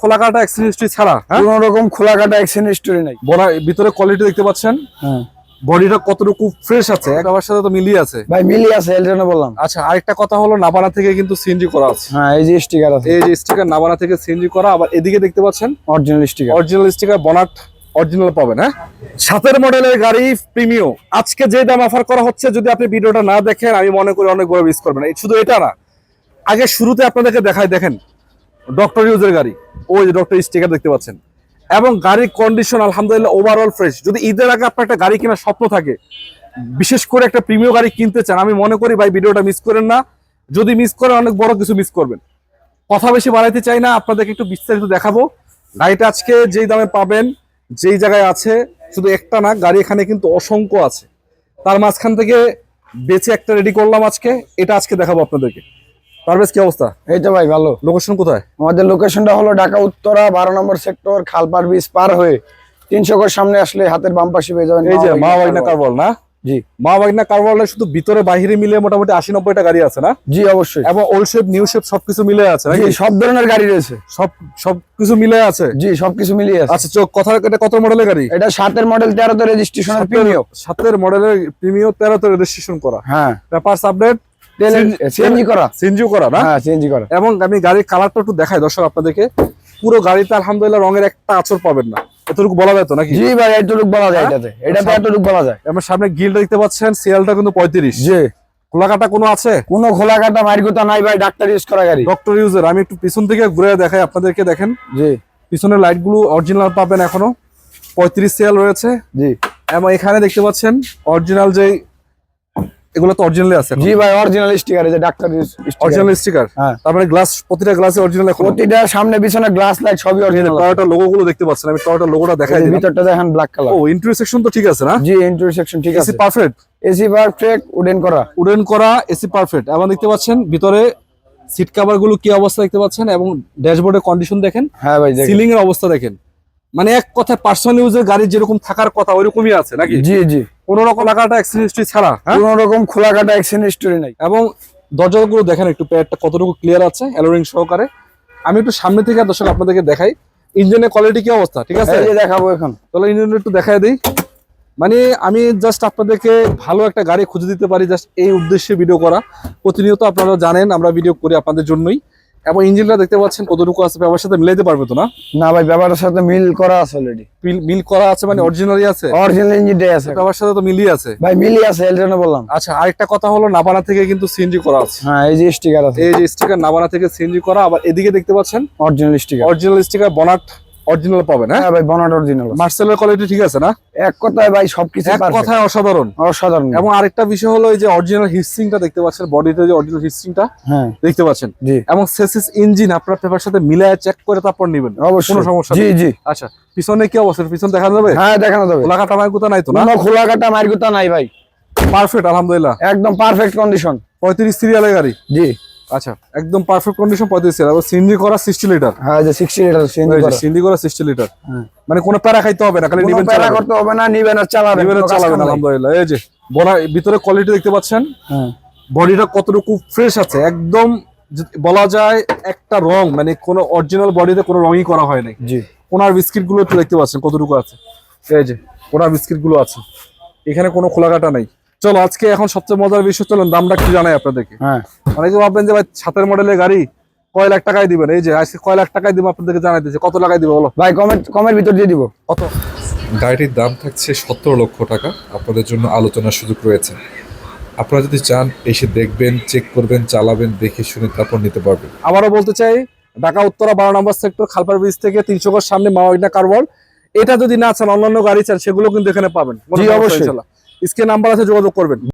খোলাকাটা exchange history ছাড়া কোনো রকম খোলাকাটা এক্সচেঞ্জ হিস্টরি নাই। ভিতরে কোয়ালিটি দেখতে পাচ্ছেন। হ্যাঁ, বডিটা কতটুকু ফ্রেশ আছে, আমার সাথে তো মিলিয়ে আছে ভাই মিলি আছে, এর জন্য বললাম। আচ্ছা, আরেকটা কথা হলো নাবানা থেকে কিন্তু সিএনজি করা আছে। হ্যাঁ, এই যে স্টিকার আছে, এই যে স্টিকার নাবানা থেকে সিএনজি করা। আবার এদিকে দেখতে পাচ্ছেন অরিজিনাল স্টিকার বনাট অরিজিনাল পাবেন। হ্যাঁ, 7 মডেলের গাড়ি প্রিমিয়াম আজকে যে দাম অফার করা হচ্ছে, যদি আপনি ভিডিওটা না দেখেন আমি মনে করি অনেক বড় মিস করবেন। শুধু এটা না, আগে শুরুতে আপনাদেরকে দেখাই, দেখেন ডক্টর ইউজের গাড়ি, ওই যে ডক্টর স্টিকার দেখতে পাচ্ছেন, এবং গাড়ির কন্ডিশন আলহামদুলিল্লাহ ওভারঅল ফ্রেশ। যদি ঈদের আগে আপনার একটা গাড়ি কেনার স্বপ্ন থাকে, বিশেষ করে একটা প্রিমিয়াম গাড়ি কিনতে চান, আমি মনে করি ভাই ভিডিওটা মিস করেন না। যদি মিস করেন অনেক বড় কিছু মিস করবেন। কথা বেশি বাড়াইতে চাই না, আপনাদেরকে একটু বিস্তারিত দেখাবো। গাড়িটা আজকে যেই দামে পাবেন, যেই জায়গায় আছে, শুধু একটা না, গাড়ি এখানে কিন্তু অসংখ্য আছে। তার মাঝখান থেকে বেছে একটা রেডি করলাম আজকে, এটা আজকে দেখাবো আপনাদেরকে। পারভেজ, কি অবস্থা? এই তো ভাই ভালো। লোকেশন কোথায়? আমাদের লোকেশনটা হলো ঢাকা উত্তরা 12 নম্বর সেক্টর, খালপার ব্রিজ পার হয়ে 300 গজ সামনে আসলে হাতের বাম পাশে পেয়ে যাবেন এই যে মা বাগনা কারওয়াল না? জি, মা বাগনা কারওয়ালে শুধু ভিতরে বাইরে মিলে মোটামুটি 80-90টা গাড়ি আছে না? জি অবশ্যই। এবং ওল্ড শেপ নিউ শেপ সবকিছু মিলে আছে নাকি? সব ধরনের গাড়ি রয়েছে, সবকিছু মিলে আছে। জি, সবকিছু মিলিয়ে আছে। আচ্ছা, কথা, এটা কত মডেলের গাড়ি? এটা 7 মডেল 13 রেজিস্ট্রেশনের প্রিমিয়াম। 7 মডেলের প্রিমিয়াম 13 রেজিস্ট্রেশন করা। হ্যাঁ, পেপারস আপডেট, সিএনজি করা না? হ্যাঁ, সিএনজি করা। এবং আমি গাড়ির কালারটা একটু দেখাই দর্শক আপনাদেরকে। পুরো গাড়িতে আলহামদুলিল্লাহ রঙের একটা আঁচড় পাবেন না, এতটুকু বলা যায় তো নাকি? জি ভাই, এতটুকু বলা যায়। এটাতে এতটুকু বলা যায়। আমার সামনে গিলটা দেখতে পাচ্ছেন, সিএলটা কিন্তু 35। জি, খোলাকাটা কোনো আছে? কোনো খোলাকাটা মাইরগুতা নাই ভাই, ডাক্তার ইউজ করা গাড়ি, ডক্টর ইউজার। আমি একটু পিছন থেকে ঘুরে দেখাই আপনাদেরকে, দেখেন। জি, পিছনের লাইট গুলো অরিজিনাল পাবেন, এখনো 35 সিএল রয়েছে। জি, এবং এখানে দেখতে পাচ্ছেন অরিজিনাল যে এগুলো তো অরিজিনালি আছে। জি ভাই, অরিজিনাল স্টিকার, এই যে ডাক্তার অরিজিনাল স্টিকার। হ্যাঁ, তারপরে গ্লাস, প্রতিটা গ্লাসে অরিজিনাল, প্রতিটা সামনে পিছনে গ্লাস লাইট সবই অরিজিনাল। টয়োটা লোগো গুলো দেখতে পাচ্ছেন, আমি টয়োটা লোগোটা দেখাই দিই। ভিতরটা দেখেন ব্ল্যাক কালার। ও, ইন্টারসেকশন তো ঠিক আছে না? জি, ইন্টারসেকশন ঠিক আছে, AC perfect, AC perfect, wooden করা এসি পারফেক্ট। এবং দেখতে পাচ্ছেন ভিতরে সিট কভার গুলো কি অবস্থা দেখতে পাচ্ছেন, এবং ড্যাশবোর্ডের কন্ডিশন দেখেন। হ্যাঁ ভাই, সিলিং এর অবস্থা দেখেন। মানে এক কথায় পার্সোনাল ইউজের গাড়ি যেরকম থাকার কথা ওইরকমই আছে নাকি? জি, জি, কোনো রকম খোলাকাটা এক্সচেঞ্জ হিস্ট্রি ছাড়া। কোনো রকম খোলাকাটা এক্সচেঞ্জ হিস্টরি নাই। এবং দরজাগুলো দেখেন একটু, প্যাডটা কতটুকু ক্লিয়ার আছে অ্যালোরিং সহকারে। আমি একটু সামনে থেকে দর্শক আপনাদেরকে দেখাই ইঞ্জিনের কোয়ালিটি কি অবস্থা, ঠিক আছে? এই যে দেখাবো এখন, তাহলে ইঞ্জিনটা একটু দেখাই দিই। মানে আমি জাস্ট আপনাদেরকে ভালো একটা গাড়ি খুঁজে দিতে পারি, জাস্ট এই উদ্দেশ্যে ভিডিও করা। প্রতিনিয়ত আপনারা জানেন আমরা ভিডিও করি আপনাদের জন্যই। এবং ইঞ্জিনটা দেখতে পাচ্ছেন কতটুকু আছে, ব্যবহারের সাথে মিলাইতে পারবে তো না? না ভাই, ব্যবহারের সাথে মিল করা আছে অলরেডি। মিল করা আছে মানে অরিজিনালি আছে, অরিজিনাল ইঞ্জিনটাই আছে, ব্যবহারের সাথে তো মিলিয়ে আছে ভাই, মিলি আছে, এর জন্য বললাম। আচ্ছা, আরেকটা কথা হলো নাবানা থেকে কিন্তু সিএনজি করা আছে। হ্যাঁ, এই যে স্টিকার আছে, এই যে স্টিকার নাবানা থেকে সিএনজি করা। আবার এদিকে দেখতে পাচ্ছেন অরিজিনাল স্টিকার বনাট অরিজিনাল পাবেন। হ্যাঁ ভাই, বনাট অরিজিনাল, মার্সেলের কোয়ালিটি ঠিক আছে না? এক কথায় ভাই সবকিছু এক কথায় অসাধারণ, অসাধারণ। এবং আরেকটা বিষয় হলো এই যে অরিজিনাল হিস্ট্রিংটা দেখতে পাচ্ছেন, বডিতে যে অরিজিনাল হিস্ট্রিংটা হ্যাঁ দেখতে পাচ্ছেন। জি, এবং সেসিস ইঞ্জিন আপনার পেপার সাথে মিলায় চেক করে তারপর নেবেন, অবশ্যই, কোনো সমস্যা জি, নেই। জি। আচ্ছা, পিছনে কি অবস্থা? পিছন দেখানো যাবে? হ্যাঁ, দেখানো যাবে। খোলাকাটা মাইকুতা নাই তো না? কোনো খোলাকাটা মাইরগুতা নাই ভাই, পারফেক্ট আলহামদুলিল্লাহ, একদম পারফেক্ট কন্ডিশন। 35 সিরিয়ালের গাড়ি। জি, আচ্ছা, একদম পারফেক্ট কন্ডিশন, 35 সিরিয়াল। আর সিএনজি করা 60 লিটার। হ্যাঁ, যে 60 লিটার সিএনজি করা 60 লিটার। মানে কোনো প্যারা খাইতে হবে না, খালি নিবেন, নিবেন, প্যারা করতে হবে না, নিবেন আর চালাবেন, আলহামদুলিল্লাহ। এই যে ভিতরে কোয়ালিটি দেখতে পাচ্ছেন। হ্যাঁ, বডিটা কতটুকু ফ্রেশ আছে, একদম বলা যায় একটা রং, মানে কোনো অরিজিনাল বডিতে কোনো রঙই করা হয় নাই। জি, কোনার বিস্কিট গুলো একটু দেখতে পাচ্ছেন কতটুকু আছে। এই যে কোনার বিস্কিট গুলো আছে, এখানে কোনো খোলাকাটা নাই। চলো আজকে এখন সবচেয়ে মজার বিষয়, চলুন দামটা কি জানাই আপনাদেরকে। হ্যাঁ, অনেকে ভাববেন যে ভাই 7 মডেলের গাড়ি কয় লাখ টাকায় দিবেন। এই যে আজকে কয় লাখ টাকায় দিব আপনাদেরকে জানাই দিচ্ছি। কত টাকায় দিব বলো ভাই, কমের ভিতর দিয়ে দিব। কত? গাড়িটির দাম থাকছে 17 লক্ষ টাকা। আপনাদের জন্য আলোচনার সুযোগ রয়েছে। আপনারা যদি চান এসে দেখবেন, চেক করবেন, চালাবেন, দেখে শুনে তারপর নিতে পারবেন। আবারও বলতে চাই, ঢাকা উত্তরা 12 নম্বর সেক্টর, খালপার ব্রিজ থেকে 300 গজ সামনে মা বাগনা কারওয়াল। এটা যদি না চান, অন্যান্য গাড়ি চান, সেগুলো কিন্তু এখানে পাবেন। জি, অবশ্যই। স্ক্রিনে নাম্বার আছে, যোগাযোগ করবেন।